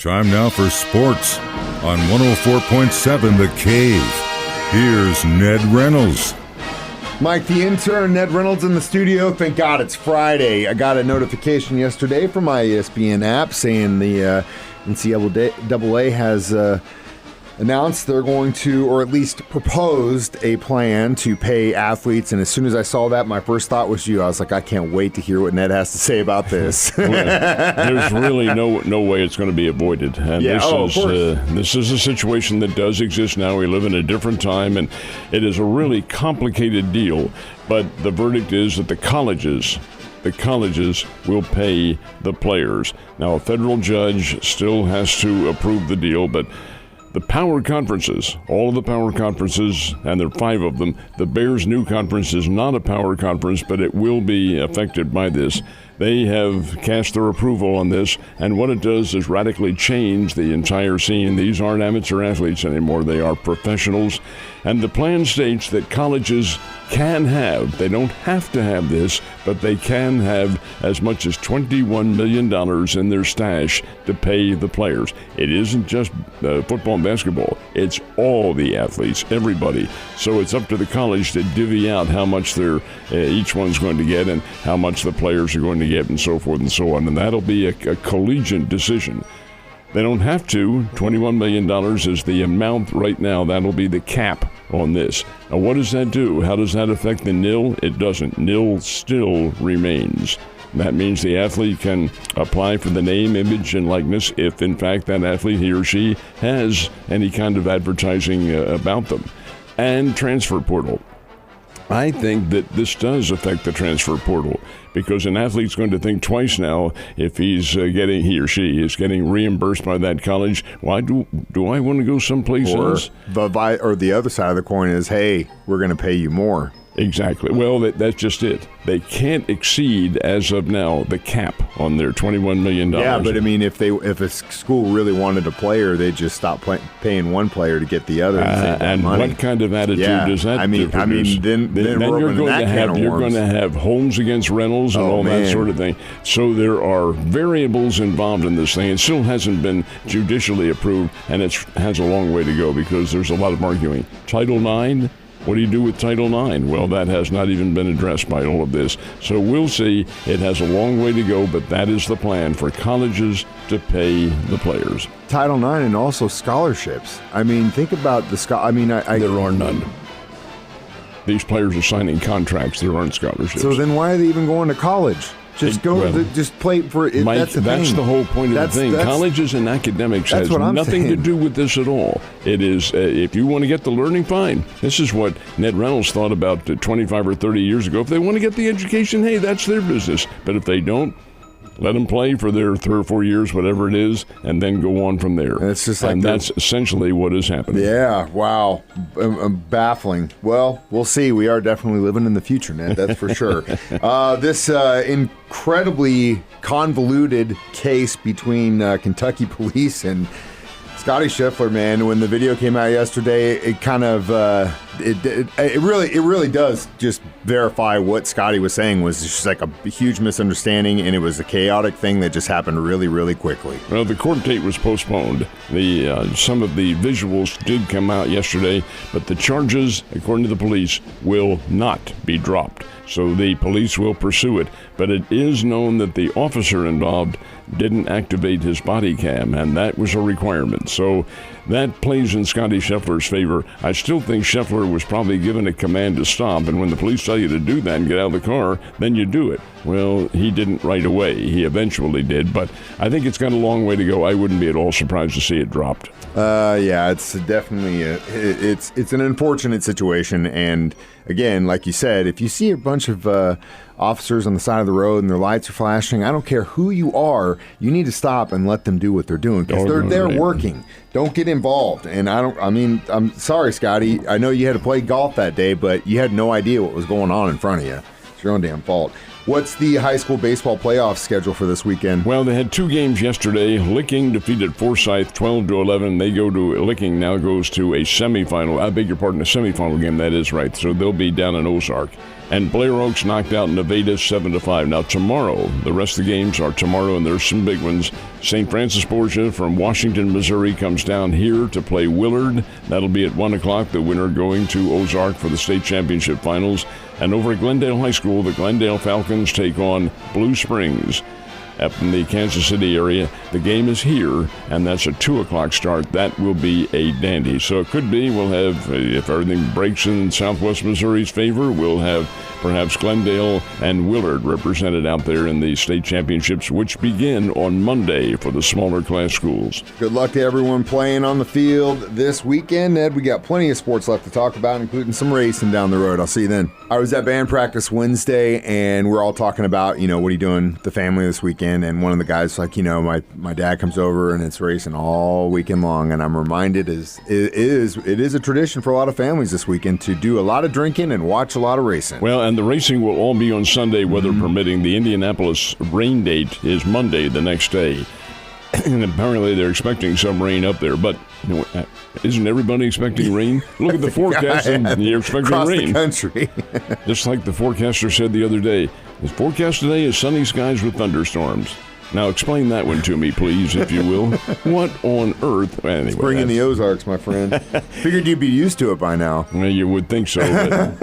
Time now for sports on 104.7 The Cave. Here's Ned Reynolds. Mike the intern, Ned Reynolds in the studio. Thank God it's Friday. I got a notification yesterday from my ESPN app saying the NCAA has announced they're going to, or at least proposed, a plan to pay athletes. And as soon as I saw that, my first thought was you. I was like, I can't wait to hear what Ned has to say about this. There's really no way it's going to be avoided. And this is a situation that does exist now. We live in a different time, and it is a really complicated deal. But the verdict is that the colleges will pay the players. Now, a federal judge still has to approve the deal, but the power conferences, all of the power conferences, and there are 5 of them, the Bears' new conference is not a power conference, but it will be affected by this. They have cast their approval on this, and what it does is radically change the entire scene. These aren't amateur athletes anymore. They are professionals, and the plan states that colleges can have, they don't have to have this, but they can have as much as $21 million in their stash to pay the players. It isn't just football and basketball. It's all the athletes, everybody. So it's up to the college to divvy out how much each one's going to get and how much the players are going to get and so forth and so on. And that'll be a collegiate decision. They don't have to. $21 million is the amount right now. That'll be the cap on this. Now, what does that do? How does that affect the nil? It doesn't. Nil still remains. That means the athlete can apply for the name, image, and likeness if, in fact, that athlete, he or she, has any kind of advertising about them. And transfer portal. I think that this does affect the transfer portal because an athlete's going to think twice now if he or she is getting reimbursed by that college. Why do I want to go someplace else? Or the other side of the coin is, hey, we're going to pay you more. Exactly. Well, that's just it. They can't exceed, as of now, the cap on their $21 million. Yeah, but I mean, if a school really wanted a player, they'd just stop paying one player to get the other. And money. What kind of attitude does that produce? Then you're going to have Holmes against Reynolds and all that sort of thing. So there are variables involved in this thing. It still hasn't been judicially approved, and it has a long way to go because there's a lot of arguing. Title IX. What do you do with Title IX? Well, that has not even been addressed by all of this. So we'll see. It has a long way to go, but that is the plan for colleges to pay the players. Title IX and also scholarships. I mean, think about the there are none. These players are signing contracts. There aren't scholarships. So then why are they even going to college? Just play for it. Mike, that's the whole point of the thing. Colleges and academics has nothing to do with this at all. It is, if you want to get the learning, fine. This is what Ned Reynolds thought about 25 or 30 years ago. If they want to get the education, hey, that's their business. But if they don't, let them play for their 3 or 4 years, whatever it is, and then go on from there. It's just like that's essentially what is happening. Yeah, wow. Baffling. Well, we'll see. We are definitely living in the future, Ned, that's for sure. This incredibly convoluted case between Kentucky police and Scotty Scheffler, man, when the video came out yesterday, it kind of it really does just verify what Scotty was saying was just like a huge misunderstanding, and it was a chaotic thing that just happened really, really quickly. Well, the court date was postponed. Some of the visuals did come out yesterday, but the charges, according to the police, will not be dropped. So the police will pursue it, but it is known that the officer involved didn't activate his body cam, and that was a requirement. So that plays in Scotty Scheffler's favor. I still think Scheffler was probably given a command to stop, and when the police tell you to do that and get out of the car, then you do it. Well, he didn't right away. He eventually did, but I think it's got a long way to go. I wouldn't be at all surprised to see it dropped. Yeah, it's definitely it's an unfortunate situation, and again, like you said, if you see a bunch of officers on the side of the road and their lights are flashing, I don't care who you are, you need to stop and let them do what they're doing because they're working. Don't get involved. And I'm sorry, Scotty. I know you had to play golf that day, but you had no idea what was going on in front of you. It's your own damn fault. What's the high school baseball playoff schedule for this weekend? Well, they had 2 games yesterday. Licking defeated Forsyth 12-11. They go to Licking now goes to a semifinal. I beg your pardon, a semifinal game. That is right. So they'll be down in Ozark. And Blair Oaks knocked out Nevada 7-5. Now tomorrow, the rest of the games are tomorrow, and there's some big ones. St. Francis Borgia from Washington, Missouri comes down here to play Willard. That'll be at 1 o'clock. The winner going to Ozark for the state championship finals. And over at Glendale High School, the Glendale Falcons take on Blue Springs. Up in the Kansas City area. The game is here, and that's a 2 o'clock start. That will be a dandy. So it could be we'll have, if everything breaks in Southwest Missouri's favor, we'll have perhaps Glendale and Willard represented out there in the state championships, which begin on Monday for the smaller class schools. Good luck to everyone playing on the field this weekend. Ned, we got plenty of sports left to talk about, including some racing down the road. I'll see you then. I was at band practice Wednesday, and we're all talking about, what are you doing, the family this weekend? And one of the guys like, my dad comes over and it's racing all weekend long. And I'm reminded it is a tradition for a lot of families this weekend to do a lot of drinking and watch a lot of racing. Well, and the racing will all be on Sunday, weather permitting. The Indianapolis rain date is Monday the next day. And apparently they're expecting some rain up there. But isn't everybody expecting rain? Look at the forecast and you're expecting across rain. Across the country. Just like the forecaster said the other day. The forecast today is sunny skies with thunderstorms. Now explain that one to me, please, if you will. What on earth? Anyway, spring in the Ozarks, my friend. Figured you'd be used to it by now. Well, you would think so. But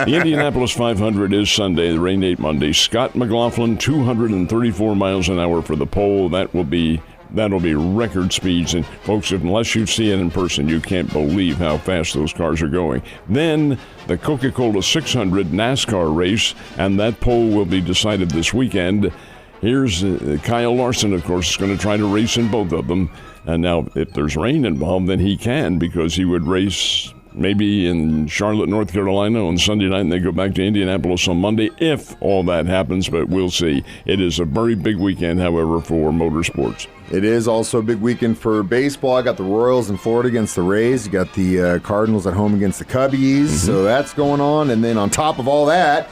the Indianapolis 500 is Sunday, the rain date Monday. Scott McLaughlin, 234 miles an hour for the pole. That'll be record speeds. And folks, unless you see it in person, you can't believe how fast those cars are going. Then the Coca-Cola 600 NASCAR race, and that pole will be decided this weekend. Here's Kyle Larson, of course, is going to try to race in both of them. And now, if there's rain involved, then he can, because he would race maybe in Charlotte, North Carolina on Sunday night, and they go back to Indianapolis on Monday, if all that happens, but we'll see. It is a very big weekend, however, for motorsports. It is also a big weekend for baseball. I got the Royals in Florida against the Rays. You got the Cardinals at home against the Cubbies. So that's going on. And then on top of all that,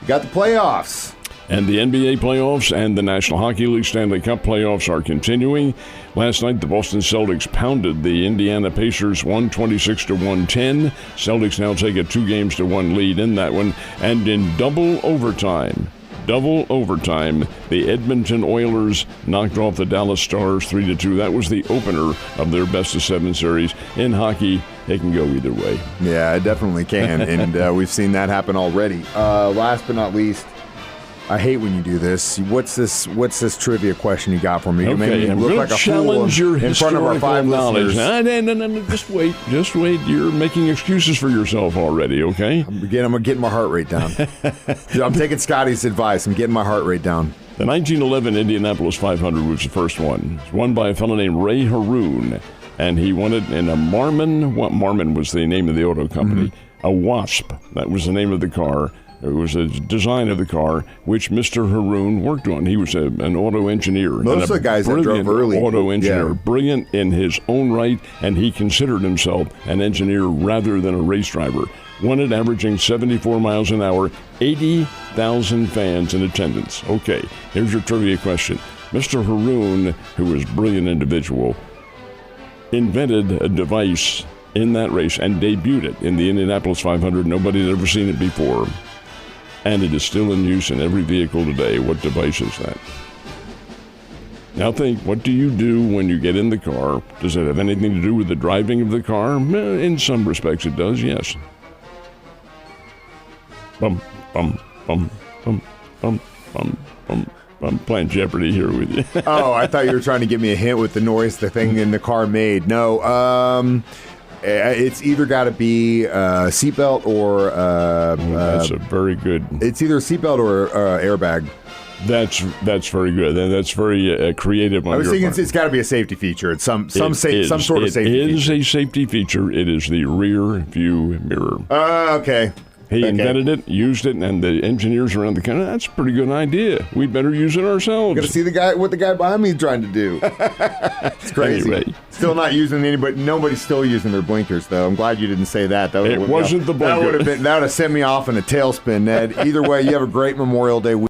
you got the playoffs. And the NBA playoffs and the National Hockey League Stanley Cup playoffs are continuing. Last night, the Boston Celtics pounded the Indiana Pacers 126-110. Celtics now take a 2-1 lead in that one. And in double overtime, the Edmonton Oilers knocked off the Dallas Stars 3-2. That was the opener of their best-of-7 series. In hockey, it can go either way. Yeah, it definitely can, and we've seen that happen already. Last but not least, I hate when you do this. What's this trivia question you got for me? You made me I'm look going like to a challenge fool your in front of our 5 knowledge. listeners. No, just wait. You're making excuses for yourself already, okay? I'm getting my heart rate down. I'm taking Scotty's advice. I'm getting my heart rate down. The 1911 Indianapolis 500 was the first one. It was won by a fellow named Ray Haroon, and he won it in a Marmon. What Marmon was the name of the auto company. A Wasp, that was the name of the car. It was a design of the car, which Mr. Haroon worked on. He was an auto engineer. Most of the guys that drove early. Auto engineer, brilliant in his own right, and he considered himself an engineer rather than a race driver. Won it averaging 74 miles an hour, 80,000 fans in attendance. Okay, here's your trivia question. Mr. Haroon, who was a brilliant individual, invented a device in that race and debuted it in the Indianapolis 500. Nobody had ever seen it before. And it is still in use in every vehicle today. What device is that? Now think, what do you do when you get in the car? Does it have anything to do with the driving of the car? In some respects it does, yes. Bum, bum, bum, bum, bum, bum, bum. I'm playing Jeopardy here with you. Oh, I thought you were trying to give me a hint with the noise the thing in the car made. No, it's either got to be a seatbelt or that's a very good. It's either a seatbelt or airbag. That's very good. That's very creative. I was thinking it's got to be a safety feature. It's some sort of safety. It is a safety feature. It is the rear view mirror. Okay. He invented it, used it, and the engineers around the country, that's a pretty good idea. We'd better use it ourselves. Got to see what the guy behind me is trying to do. It's crazy. Anyway. Still not using nobody's still using their blinkers, though. I'm glad you didn't say that. It wasn't the blinker. That would have sent me off in a tailspin, Ned. Either way, you have a great Memorial Day week.